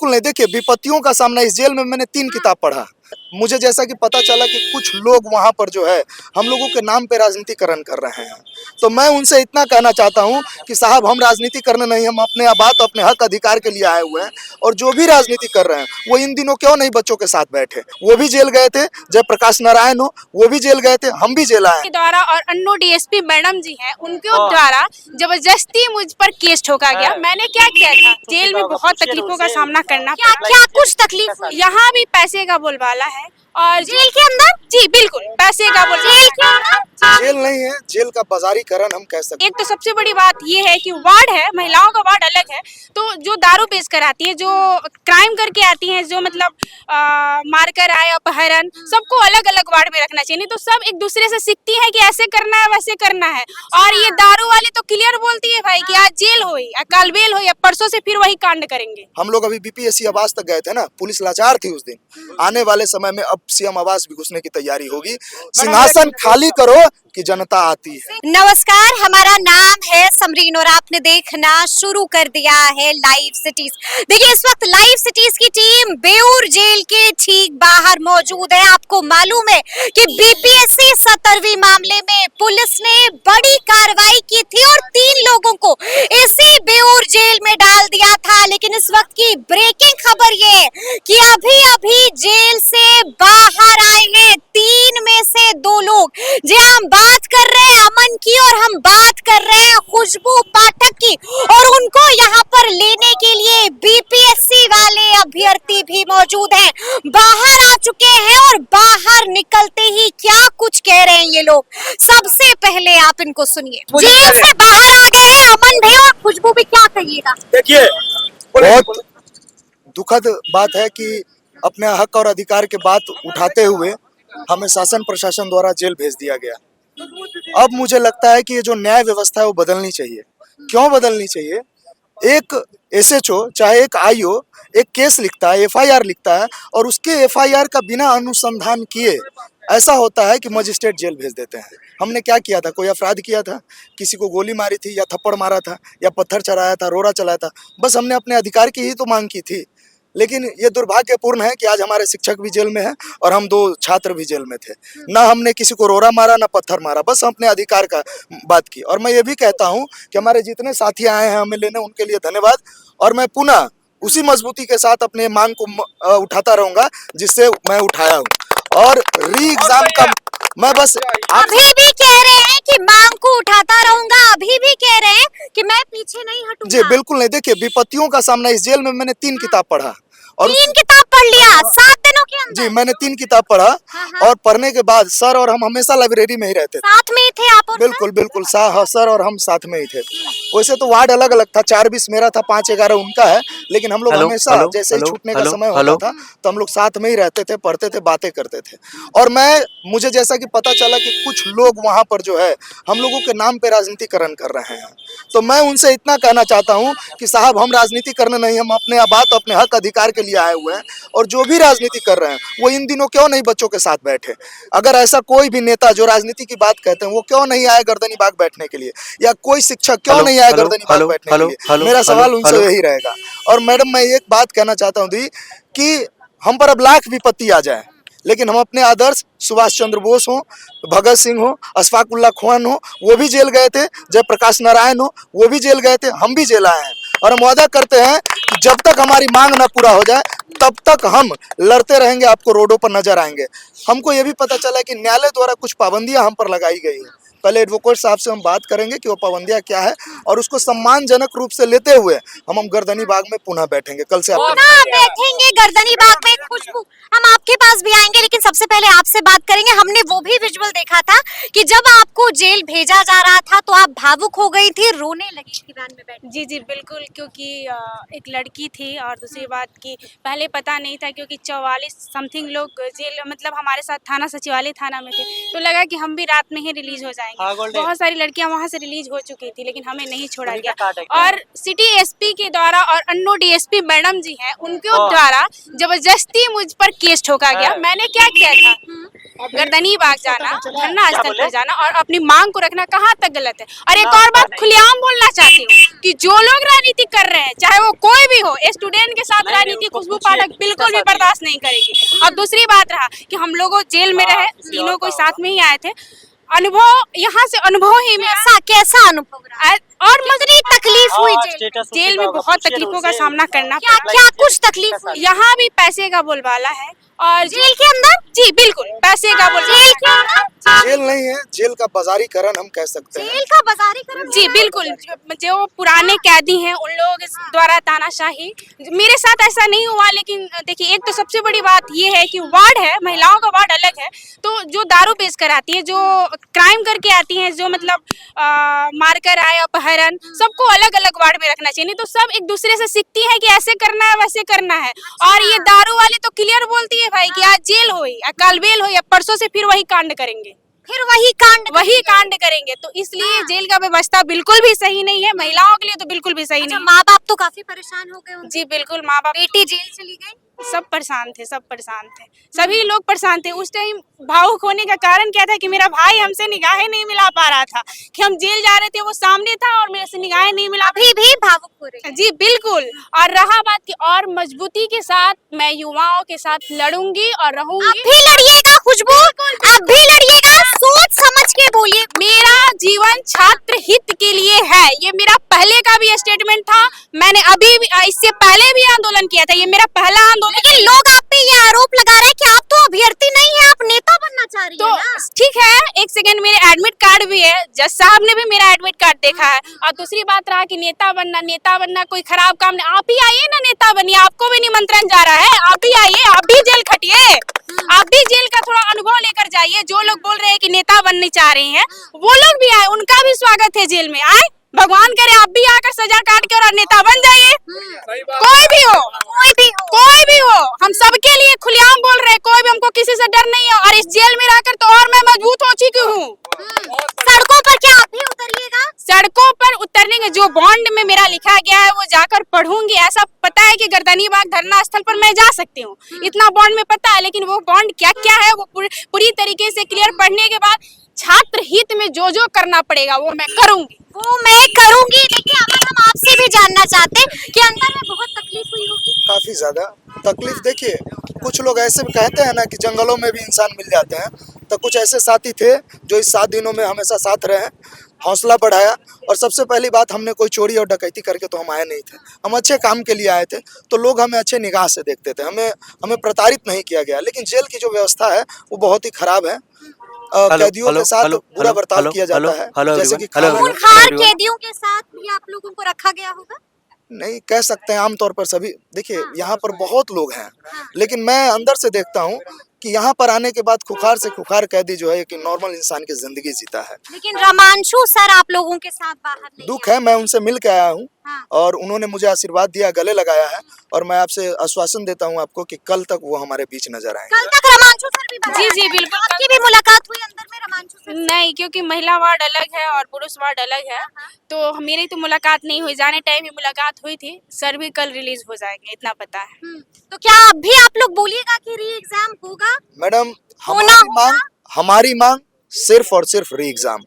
बिल्कुल नहीं। देखिए, विपत्तियों का सामना इस जेल में मैंने 3 किताब पढ़ा। मुझे जैसा कि पता चला कि कुछ लोग वहाँ पर जो है हम लोगों के नाम पे राजनीतिकरण कर रहे हैं। तो मैं उनसे इतना कहना चाहता हूँ कि साहब, हम राजनीति करने नहीं, हम अपने बात अपने हक अधिकार के लिए आए हुए हैं। और जो भी राजनीति कर रहे हैं वो इन दिनों क्यों नहीं बच्चों के साथ बैठे। वो भी जेल गए थे, जयप्रकाश नारायण हो वो भी जेल गए थे, हम भी जेल आए के द्वारा और अन्नू डीएसपी मैडम जी हैं, उनके द्वारा जबरदस्ती मुझ पर केस ठोका गया। मैंने क्या किया था, जेल में बहुत तकलीफों का सामना करना पड़ा। क्या कुछ तकलीफ, यहाँ भी पैसे का बोलबाला है और जेल के अंदर, जी बिल्कुल पैसे का बोलबाला। जेल के अंदर जेल नहीं है, जेल का बाजारीकरण हम कह सकते हैं। एक तो सबसे बड़ी बात ये है कि वार्ड है, महिलाओं का वार्ड अलग है। तो जो दारू बेच कर आती है, जो क्राइम करके आती हैं, जो मतलब मारकर आए, अपहरण, सबको अलग अलग वार्ड में रखना चाहिए। नहीं तो सब एक दूसरे से सीखती है कि ऐसे करना है वैसे करना है। और ये दारू वाले तो क्लियर बोलती है भाई कि आज जेल हो या कल बेल हो या परसों से फिर वही कांड करेंगे। हम लोग अभी बीपीएससी आवास तक गए थे ना, पुलिस लाचार थी उस दिन। आने वाले समय में अब सीएम आवास भी घुसने की तैयारी होगी। सिंहासन खाली करो कि जनता आती है। नमस्कार, हमारा नाम है समरीन और आपने देखना शुरू कर दिया है लाइव सिटीज। देखिए, इस वक्त लाइव सिटीज की टीम बेऊर जेल के ठीक बाहर मौजूद है। आपको मालूम है कि बीपीएससी 17वीं मामले में पुलिस ने बड़ी कार्रवाई की थी और 3 लोगों को इसी बेऊर जेल में डाल दिया था। लेकिन इस वक्त की ब्रेकिंग खबर ये है कि अभी अभी जेल से बाहर आए हैं 3 में से 2 लोग। जी, हम बात कर रहे हैं अमन की और हम बात कर रहे हैं खुशबू पाठक की। और उनको यहाँ पर लेने के लिए बीपीएससी वाले अभ्यर्थी भी मौजूद हैं, बाहर आ चुके हैं। और बाहर निकलते ही क्या कुछ कह रहे हैं ये लोग, सबसे पहले आप इनको सुनिए। जेल से बाहर आ गए हैं अमन भी और खुशबू भी, क्या कहिएगा? देखिए, बहुत दुखद बात है कि अपने हक और अधिकार के बात उठाते हुए हमें शासन प्रशासन द्वारा जेल भेज दिया गया। अब मुझे लगता है कि ये जो न्याय व्यवस्था है वो बदलनी चाहिए। क्यों बदलनी चाहिए? एक एसएचओ चाहे एक आईओ एक केस लिखता है, एफआईआर लिखता है और उसके एफआईआर का बिना अनुसंधान किए ऐसा होता है कि मजिस्ट्रेट जेल भेज देते हैं। हमने क्या किया था? कोई अपराध किया था? किसी को गोली मारी थी या थप्पड़ मारा था या पत्थर चलाया था, रोड़ा चलाया था? बस हमने अपने अधिकार की ही तो मांग की थी। लेकिन ये दुर्भाग्यपूर्ण है कि आज हमारे शिक्षक भी जेल में हैं और हम 2 छात्र भी जेल में थे। ना हमने किसी को रोड़ा मारा ना पत्थर मारा, बस अपने अधिकार का बात की। और मैं ये भी कहता हूँ कि हमारे जितने साथी आए हैं हमें लेने, उनके लिए धन्यवाद। और मैं पुनः उसी मजबूती के साथ अपने मांग को उठाता रहूंगा जिससे मैं उठाया हूँ। और री एग्जाम का मैं बस अभी भी कह रहे हैं कि मांग को उठाता रहूंगा, अभी भी कह रहे हैं कि मैं पीछे नहीं हटूंगा। जी बिल्कुल नहीं। देखिए, विपत्तियों का सामना इस जेल में मैंने 3 किताब पढ़ा और 3 किताब पढ़ लिया 7 दिनों के अंदर? जी, मैंने 3 किताब पढ़ा। और पढ़ने के बाद सर और हम हमेशा लाइब्रेरी में ही रहते थे। साथ में ही थे आप? बिल्कुल बिल्कुल, सर और हम साथ में ही थे। वैसे तो वार्ड अलग अलग था, 4-20 मेरा था, 5-11 उनका है। लेकिन हम लोग हमेशा जैसे ही छूटने का समय होता था तो हम लोग साथ में ही रहते थे, पढ़ते थे, बातें करते थे। और मुझे जैसा कि पता चला कि कुछ लोग वहाँ पर जो है हम लोगों के नाम पे राजनीतिकरण कर रहे हैं। तो मैं उनसे इतना कहना चाहता हूँ कि साहब, हम राजनीति करने नहीं, हम अपने बात अपने हक अधिकार के लिए आए हुए हैं। और जो भी राजनीति कर रहे हैं वो इन दिनों क्यों नहीं बच्चों के साथ बैठे। अगर ऐसा कोई भी नेता जो राजनीति की बात कहते हैं वो क्यों नहीं आए गर्दनी बाग बैठने के लिए, या कोई शिक्षक क्यों नहीं आए गर्दनी बाग बैठने के लिए? मेरा सवाल उनसे यही रहेगा। और मैडम, मैं एक बात कहना चाहता हूँ दी कि हम पर अब लाख विपत्ति आ जाए लेकिन हम अपने आदर्श सुभाष चंद्र बोस हो, भगत सिंह हो, अशफाक उल्लाह खुआन हो वो भी जेल गए थे, जयप्रकाश नारायण हो वो भी जेल गए थे, हम भी जेल आए हैं। और हम वादा करते हैं कि जब तक हमारी मांग ना पूरा हो जाए तब तक हम लड़ते रहेंगे, आपको रोडों पर नजर आएंगे। हमको ये भी पता चला कि न्यायालय द्वारा कुछ पाबंदियां हम पर लगाई गई हैं। पहले एडवोकेट साहब से हम बात करेंगे कि वो पाबंदियां क्या है और उसको सम्मानजनक रूप से लेते हुए हम गर्दनी बाग में पुनः बैठेंगे। कल से बैठेंगे गर्दनी बाग में। खुशबू, हम आपके पास भी आएंगे लेकिन सबसे पहले आपसे बात करेंगे। हमने वो भी विजुअल देखा था कि जब आपको जेल भेजा जा रहा था तो आप भावुक हो गई थी, रोने लगी थी वैन में बैठ। जी जी बिल्कुल, क्योंकि एक लड़की थी और दूसरी बात की पहले पता नहीं था, क्योंकि 44 समथिंग लोग जेल मतलब हमारे साथ थाना सचिवालय थाना में थे, तो लगा कि हम भी रात में ही रिलीज हो जाएंगे। जाएंगे। बहुत सारी लड़कियां वहां से रिलीज हो चुकी थी, लेकिन हमें नहीं छोड़ा गया। और सिटी एसपी के द्वारा और अन्नो डीएसपी मैडम जी हैं, उनके द्वारा जबरदस्ती मुझ पर केस ठोका गया। मैंने क्या किया था? गर्दनी बाग जाना, धरना स्थल पर जाना और अपनी मांग को रखना कहाँ तक गलत है? और एक और बात खुलेआम बोलना चाहती हूँ कि जो लोग राजनीति कर रहे हैं, चाहे वो कोई भी हो, स्टूडेंट के साथ राजनीति खुशबू पाठक बिल्कुल भी बर्दाश्त नहीं करेगी। और दूसरी बात रहा कि हम लोग जेल में रहे, तीनों कोई साथ में ही आए थे। अनुभव यहाँ से अनुभव ही मेरा कैसा अनुभव रहा? और कितनी तकलीफ हुई जेल में? बहुत तकलीफों का सामना करना क्या क्या कुछ तकलीफ हुई? यहाँ भी पैसे का बोलबाला है। और जेल के अंदर? जी बिल्कुल, पैसे का बोलबाला। जेल के अंदर? जेल नहीं है, जेल का बाजारीकरण हम कह सकते हैं। जेल का बाजारीकरण? जी बिल्कुल, जो पुराने कैदी हैं उन लोगों के द्वारा तानाशाही। मेरे साथ ऐसा नहीं हुआ, लेकिन देखिए, एक तो सबसे बड़ी बात ये है कि वार्ड है, महिलाओं का वार्ड अलग है। तो जो दारू बेच कर आती है, जो क्राइम करके आती हैं, जो मतलब मारकर आए, अपहरण, सबको अलग अलग वार्ड में रखना चाहिए। नहीं तो सब एक दूसरे से सीखती है कि ऐसे करना है, वैसे करना है। और ये दारू वाले तो क्लियर बोलती है भाई कि आज जेल होई, कल बेल होई, परसों से फिर वही कांड करेंगे, फिर वही कांड करेंगे। तो इसलिए जेल का व्यवस्था बिल्कुल भी सही नहीं है, महिलाओं के लिए तो बिल्कुल भी सही नहीं। माँ बाप तो काफी परेशान हो गए। जी बिल्कुल, माँ बाप, बेटी जेल चली गई, सब परेशान थे, सभी लोग परेशान थे। उस टाइम भावुक होने का कारण क्या था कि मेरा भाई हमसे निगाहें नहीं मिला पा रहा था कि हम जेल जा रहे थे, वो सामने था और मेरे से निगाहें नहीं मिला। अभी भी भावुक हो रही है। जी बिल्कुल। और रहा बात की, और मजबूती के साथ मैं युवाओं के साथ लड़ूंगी और रहूंगी। अब भी लड़िएगा खुशबू, अब भी लड़िएगा, सोच समझ के बोलिए। मेरा जीवन छात्र हित के लिए है, ये मेरा पहले का भी स्टेटमेंट था। मैंने अभी भी, इससे पहले भी आंदोलन किया था, ये मेरा पहला आंदोलन। लेकिन लोग आप पे ये आरोप लगा रहे हैं कि आप तो अभ्यर्थी नहीं है, आप नेता बनना चाह रही तो है ना? ठीक है, एक सेकंड, मेरे एडमिट कार्ड भी है, जज साहब ने भी मेरा एडमिट कार्ड देखा है। और दूसरी बात रहा कि नेता बनना कोई खराब काम नहीं। आप ही आइए ना, नेता बनिए, आपको भी निमंत्रण जा रहा है, आप भी आइए, आप भी जेल खटिए, आप भी जेल का थोड़ा अनुभव लेकर जाइए। जो लोग बोल रहे हैं कि नेता बनने चाह रहे हैं, वो लोग भी आए, उनका भी स्वागत है जेल में। आए, भगवान करे आप भी आकर सजा काट के और नेता बन जाइए। कोई भी हो, हम सबके लिए खुलेआम बोल रहे हैं, कोई भी, हमको किसी से डर नहीं है। और इस जेल में रहकर तो और मैं मजबूत हो चुकी हूँ। सड़कों पर क्या आप भी उतरिएगा? सड़कों पर उतरने के जो बॉन्ड में मेरा लिखा गया है वो जाकर पढ़ूंगी। ऐसा पता है कि गर्दनी बाग धरना स्थल पर मैं जा सकती हूँ, इतना बॉन्ड में पता है। लेकिन वो बॉन्ड क्या क्या है वो पूरी तरीके से क्लियर पढ़ने के बाद छात्र हित में जो करना पड़ेगा वो मैं करूंगी। देखिए, अगर हम आपसे भी जानना चाहते हैं कि अंदर में बहुत तकलीफ हुई होगी। काफी ज्यादा तकलीफ। देखिए, कुछ लोग ऐसे भी कहते हैं ना कि जंगलों में भी इंसान मिल जाते हैं, तो कुछ ऐसे साथी थे जो इस 7 दिनों में हमेशा साथ रहे, हौसला बढ़ाया। और सबसे पहली बात, हमने कोई चोरी और डकैती करके तो हम आए नहीं थे, हम अच्छे काम के लिए आए थे। तो लोग हमें अच्छे निगाह से देखते थे, हमें प्रताड़ित नहीं किया गया। लेकिन जेल की जो व्यवस्था है वो बहुत ही खराब है। कैदियों के साथ बुरा बर्ताव किया जाता है, जैसे कि खूंखार कैदियों के साथ भी आप लोगों को रखा गया होगा? नहीं कह सकते हैं, आमतौर पर सभी। देखिए, यहाँ पर बहुत लोग हैं, लेकिन मैं अंदर से देखता हूँ कि यहाँ पर आने के बाद खुखार से खुखार कैदी जो है एक नॉर्मल इंसान की जिंदगी जीता है। लेकिन रमांशु सर आप लोगों के साथ बाहर नहीं दुख है, मैं उनसे मिल के आया हूँ और उन्होंने मुझे आशीर्वाद दिया, गले लगाया है। और मैं आपसे आश्वासन देता हूँ आपको कि कल तक वो हमारे बीच नजर आएंगे। कल तक रमांशु सर भी बाहर? जी बिल्कुल। आपकी भी मुलाकात हुई अंदर में रमांशु सर? नहीं, क्योंकि महिला वार्ड अलग है और पुरुष वार्ड अलग है, तो मेरी तो मुलाकात नहीं हुई। जाने टाइम ही मुलाकात हुई थी। सर भी कल रिलीज हो जाएंगे, इतना पता है। तो क्या अब भी आप लोग बोलिएगा कि री एग्जाम होगा? मैडम, हमारी मांग सिर्फ और सिर्फ री एग्जाम।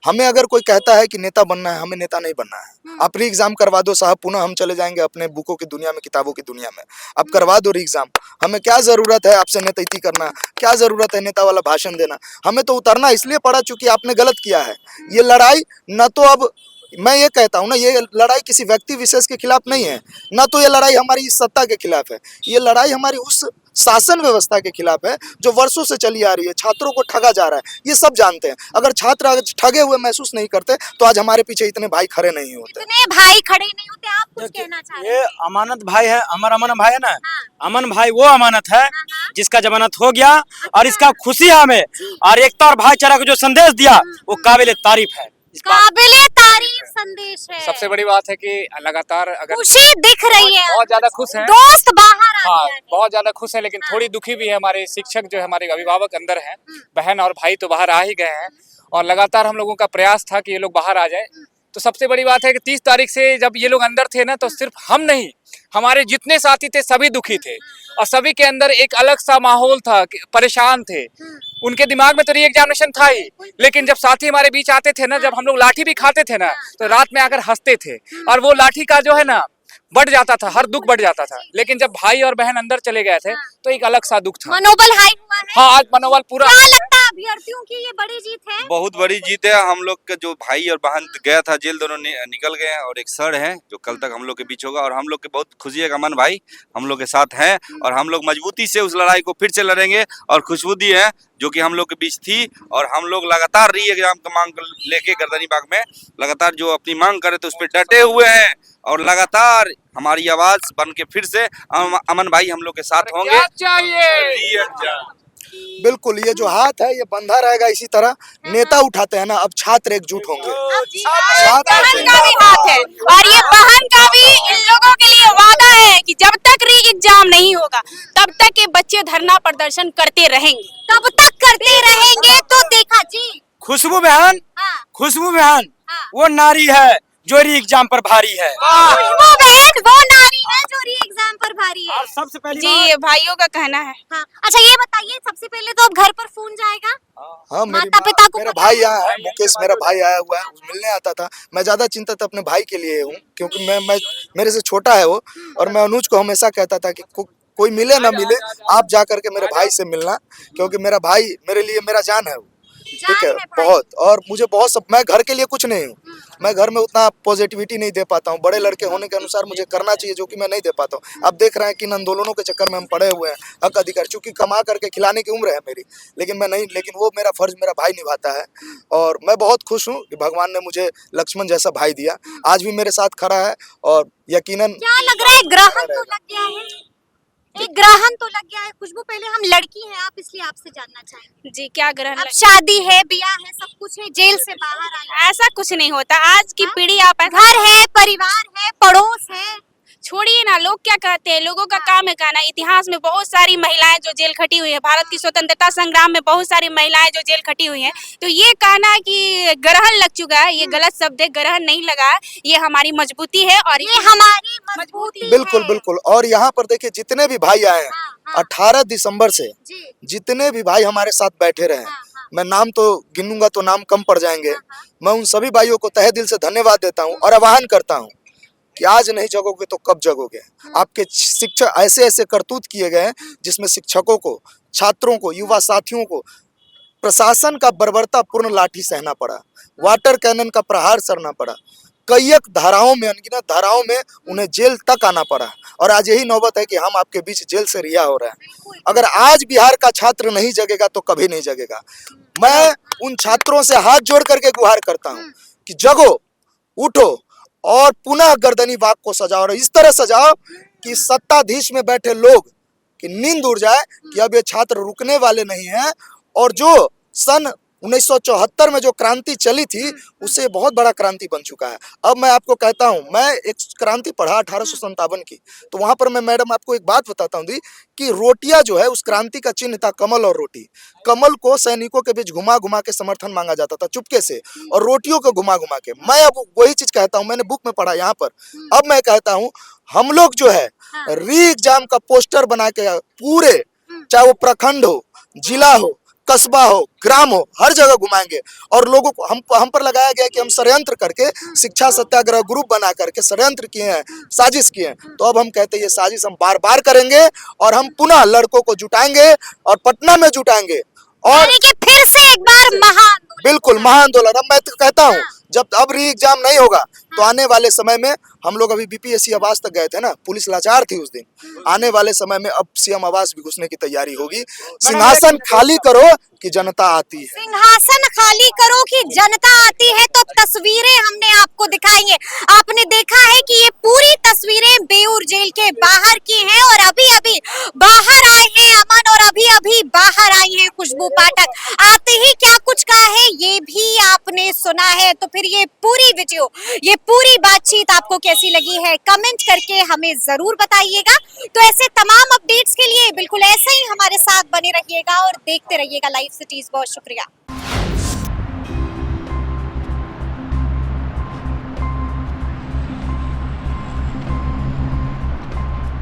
हमें अगर कोई कहता है कि नेता बनना है, हमें नेता नहीं बनना है। आप री एग्जाम करवा दो साहब, पुनः हम चले जाएंगे अपने बुकों की दुनिया में, किताबों की दुनिया में। आप करवा दो री एग्जाम। हमें क्या जरूरत है आपसे नेतैती करना, क्या जरूरत है नेता वाला भाषण देना। हमें तो उतरना इसलिए पड़ा चूंकि आपने गलत किया है। ये लड़ाई न तो, अब मैं ये कहता हूँ ना, ये लड़ाई किसी व्यक्ति विशेष के खिलाफ नहीं है, ना तो ये लड़ाई हमारी इस सत्ता के खिलाफ है। ये लड़ाई हमारी उस शासन व्यवस्था के खिलाफ है जो वर्षों से चली आ रही है। छात्रों को ठगा जा रहा है, ये सब जानते हैं। अगर छात्र ठगे हुए महसूस नहीं करते तो आज हमारे पीछे इतने भाई खड़े नहीं होते। इतने भाई खड़े नहीं होते। आप कुछ कहना चाह रहे हैं? ये अमानत भाई है, अमन भाई है ना। अमन भाई वो अमानत है जिसका जमानत हो गया, और इसका खुशी है हमें। और एकता और भाईचारा को जो संदेश दिया वो काबिल तारीफ है। काबिले तारीफ संदेश है। सबसे बड़ी बात है कि लगातार अगर खुशी दिख रही है, बहुत ज्यादा खुश हैं। दोस्त बाहर आ हाँ, गए हैं। बहुत ज्यादा खुश है, लेकिन थोड़ी दुखी भी है। हमारे शिक्षक जो है, हमारे अभिभावक अंदर हैं, बहन और भाई तो बाहर आ ही गए हैं, और लगातार हम लोगों का प्रयास था कि ये लोग बाहर आ जाए। तो सबसे बड़ी बात है कि 30 तारीख से जब ये लोग अंदर थे ना, तो सिर्फ हम नहीं, हमारे जितने साथी थे सभी दुखी थे, और सभी के अंदर एक अलग सा माहौल था, परेशान थे। उनके दिमाग में तो री एग्जामिनेशन था ही, लेकिन जब साथी हमारे बीच आते थे ना, जब हम लोग लाठी भी खाते थे ना, तो रात में आकर हंसते थे, और वो लाठी का जो है ना बढ़ जाता था, हर दुख बढ़ जाता था। लेकिन जब भाई और बहन अंदर चले गए थे, तो एक अलग सा दुख था। मनोबल हाई हुआ है। हाँ, आज मनोबल पूरा। क्या लगता है अभ्यर्थियों की ये बड़ी जीत है? बहुत बड़ी जीत है। हम लोग का जो भाई और बहन गया था जेल, दोनों निकल गए हैं, और एक सर है जो कल तक हम लोग के बीच होगा, और हम लोग के बहुत खुशी है कि अमन भाई हम लोग के साथ हैं, और हम लोग मजबूती से उस लड़ाई को फिर से लड़ेंगे। और खुशबू दी है जो कि हम लोग के बीच थी, और हम लोग लगातार री एग्जाम का मांग लेके गर्दनी बाग में लगातार जो अपनी मांग करे तो उस पर डटे हुए हैं, और लगातार हमारी आवाज बन के फिर से अमन भाई हम लोग के साथ होंगे। बिल्कुल, ये जो हाथ है ये बंधा रहेगा इसी तरह। नेता उठाते हैं ना, अब छात्र एकजुट होंगे। बहन का भी हाथ है, और ये बहन का भी इन लोगों के लिए वादा है कि जब तक री एग्जाम नहीं होगा तब तक ये बच्चे धरना प्रदर्शन करते रहेंगे। तब तक करते रहेंगे। तो देखा जी, खुशबू बहन, हाँ, खुशबू बहन हाँ। वो नारी है जो री एग्जाम पर भारी है। खुशबू बहन वो नारी है जो री एग्जाम पर भारी है। और सबसे पहली जी, ये भाइयों का कहना है। हाँ, अच्छा ये बताइए, सबसे पहले तो अब घर पर फोन जाएगा? हाँ, माता पिता को मेरा पता भाई है? यहाँ है, मुकेश मेरा भाई आया हुआ है, मिलने आता था। मैं ज्यादा चिंतित अपने भाई के लिए हूँ, क्योंकि मैं मेरे से छोटा है वो, और मैं अनुज को हमेशा कहता था कि कोई मिले ना मिले, आप जा करके मेरे भाई से मिलना, क्योंकि मेरा भाई मेरे लिए मेरा जान है वो। ठीक है, बहुत। और मुझे बहुत सब, मैं घर के लिए कुछ नहीं हूँ, मैं घर में उतना पॉजिटिविटी नहीं दे पाता हूँ। बड़े लड़के होने के अनुसार मुझे करना चाहिए, जो कि मैं नहीं दे पाता हूँ। अब देख रहे हैं कि इन आंदोलनों के चक्कर में हम पड़े हुए हैं। हक अधिकार, चूंकि कमा करके खिलाने की उम्र है मेरी, लेकिन मैं नहीं, लेकिन वो मेरा फर्ज मेरा भाई निभाता है, और मैं बहुत खुश हूँ कि भगवान ने मुझे लक्ष्मण जैसा भाई दिया। आज भी मेरे साथ खड़ा है, और यकीनन क्या लग रहा है, ग्रहण तो लग गया है, एक ग्रहण तो लग गया है। खुशबू, पहले हम लड़की हैं आप, इसलिए आपसे जानना चाहेंगे जी, क्या ग्रहण अब शादी है, ब्याह है, सब कुछ है, जेल से बाहर आए, ऐसा कुछ नहीं होता। आज की पीढ़ी आप ऐसा घर है, परिवार है, पड़ोस है, छोड़िए ना, लोग क्या कहते हैं, लोगों का काम है कहना। इतिहास में बहुत सारी महिलाएं जो जेल खटी हुई है, भारत की स्वतंत्रता संग्राम में बहुत सारी महिलाएं जो जेल खटी हुई हैं। तो ये कहना कि ग्रहण लग चुका है, ये गलत शब्द है। ग्रहण नहीं लगा है, ये हमारी मजबूती है, और ये हमारी मजबूती बिल्कुल है। बिल्कुल। और यहाँ पर देखिए, जितने भी भाई आए हैं, हाँ, हाँ, 18 दिसंबर से जी, जितने भी भाई हमारे साथ बैठे रहे, हाँ, हाँ, मैं नाम तो गिनूंगा तो नाम कम पड़ जाएंगे। हाँ, मैं उन सभी भाइयों को तहे दिल से धन्यवाद देता हूँ, और आह्वान करता हूँ कि आज नहीं जगोगे तो कब जगोगे। आपके शिक्षक ऐसे ऐसे करतूत किए गए हैं, जिसमें शिक्षकों को, छात्रों को, युवा साथियों को प्रशासन का बर्बरतापूर्ण लाठी सहना पड़ा, वाटर कैनन का प्रहार सरना पड़ा, कई धाराओं में, अनगिनत धाराओं में उन्हें जेल तक आना पड़ा, और आज यही नौबत है कि हम आपके बीच जेल से रिहा हो रहे हैं। अगर आज बिहार का छात्र नहीं जगेगा तो कभी नहीं जगेगा। मैं उन छात्रों से हाथ जोड़ करके गुहार करता हूँ कि जगो, उठो, और पुनः गर्दनी बाग को सजाओ, और इस तरह सजाओ कि सत्ताधीश में बैठे लोग की नींद उड़ जाए कि अब ये छात्र रुकने वाले नहीं हैं। और जो सन 1974 में जो क्रांति चली थी, उससे बहुत बड़ा क्रांति बन चुका है। अब मैं आपको कहता हूं, मैं एक क्रांति पढ़ा 1857 की, तो वहां पर मैं मैडम आपको एक बात बताता हूं दी कि रोटियां जो है, उस क्रांति का चिन्ह था कमल और रोटी। कमल को सैनिकों के बीच घुमा घुमा के समर्थन मांगा जाता था चुपके से, और रोटियों को घुमा घुमा के। मैं अब वही चीज कहता हूं, मैंने बुक में पढ़ा यहाँ पर। अब मैं कहता हूं, हम लोग जो है री एग्जाम का पोस्टर बना के पूरे, चाहे वो प्रखंड हो, जिला हो, कस्बा हो, ग्राम हो, हर जगह घुमाएंगे, और लोगों को हम पर लगाया गया कि हम षड्यंत्र करके शिक्षा सत्याग्रह ग्रुप बना करके षड्यंत्र किए हैं, साजिश किए हैं। तो अब हम कहते हैं ये साजिश हम बार बार करेंगे, और हम पुनः लड़कों को जुटाएंगे और पटना में जुटाएंगे, और फिर से एक बार महाआंदोलन। बिल्कुल महाआंदोलन। अब मैं तो कहता हूँ, जब अब री एग्जाम नहीं होगा तो आने वाले समय में, हम लोग अभी बीपीएससी आवास तक गए थे ना, पुलिस लाचार थी उस दिन। आने वाले समय में अब सीएम आवास भी घुसने की तैयारी होगी। सिंहासन खाली करो कि जनता आती है, सिंहासन खाली करो कि जनता आती है। तो तस्वीरें हमने आपको दिखाई है, आपने देखा है कि ये पूरी तस्वीरें बेऊर जेल के बाहर की हैं, और अभी अभी बाहर आए हैं अमन और अभी अभी बाहर आई हैं खुशबू पाठक। आते ही क्या कुछ कहा है ये भी आपने सुना है। तो फिर ये पूरी वीडियो, ये पूरी बातचीत आपको कैसी लगी है कमेंट करके हमें जरूर बताइएगा। तो ऐसे तमाम अपडेट्स के लिए बिल्कुल ऐसे ही हमारे साथ बने रहिएगा और देखते रहिएगा लाइव सिटीज। बहुत शुक्रिया।